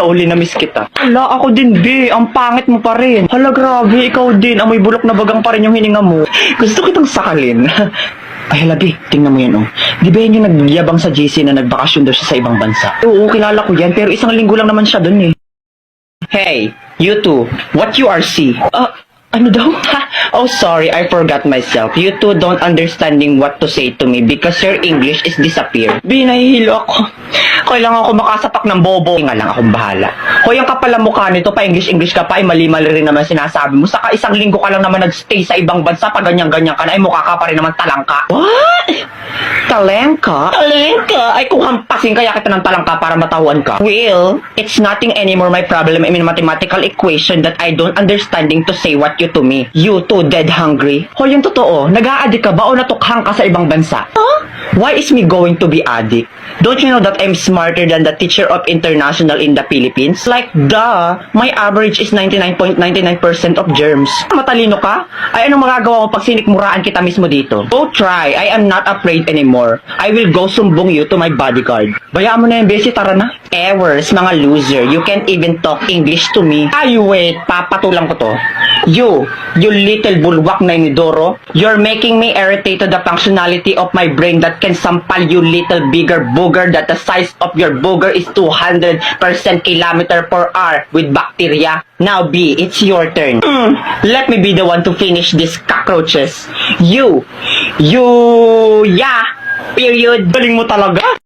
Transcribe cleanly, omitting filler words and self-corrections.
Uli na miss kita. Hala, ako din, be. Ang pangit mo pa rin. Hala, grabe. Ikaw din. Amoy bulok na bagang pa rin yung hininga mo. Gusto kitang sakalin. Ay, hala, be. Tingnan mo yan, oh. Di ba yan yung nagyabang sa JC na nagbakasyon daw siya sa ibang bansa? Oo, kilala ko yan. Pero isang linggo lang naman siya dun, eh. Hey, you two. What you are see? Ano daw? Oh, sorry, I forgot myself. You two don't understanding what to say to me because your English is disappear. Binahihilo ako. Kailangan ako makasapak ng bobo. Nga lang akong bahala. Hoy, ang kapal ang mukha nito, pa English ka pa, ay mali-mali rin naman sinasabi mo. Saka isang linggo ka lang naman nagstay sa ibang bansa, pa ganyan-ganyan ka na, ay mukha ka pa rin naman talangka. What? Talengka? Talengka? Ay kung hampasin kaya kita ng talangka para matauhan ka. Well, it's nothing anymore my problem in mathematical equation that I don't understanding to say what you to me. You too dead hungry. Hoy, yung totoo, nag-a-addict ka ba o natukhang ka sa ibang bansa? Huh? Why is me going to be addict? Don't you know that I'm smarter than the teacher of international in the Philippines? Like, duh, my average is 99.99% of germs. Matalino ka? Ay, anong magagawa mo pag sinikmuraan kita mismo dito? Go try, I am not afraid anymore. I will go sumbong you to my bodyguard. Bayaan mo na yung besi, tara na. Ewers, mga loser, you can't even talk English to me. Ay, wait, papatulang ko to. You little bulwak na inidoro, you're making me irritate to the functionality of my brain that can sampal you little bigger booger that the size of your booger is 200% kilometer per hour with bacteria. Now B, it's your turn. Let me be the one to finish these cockroaches. Yeah, period. Galing mo talaga.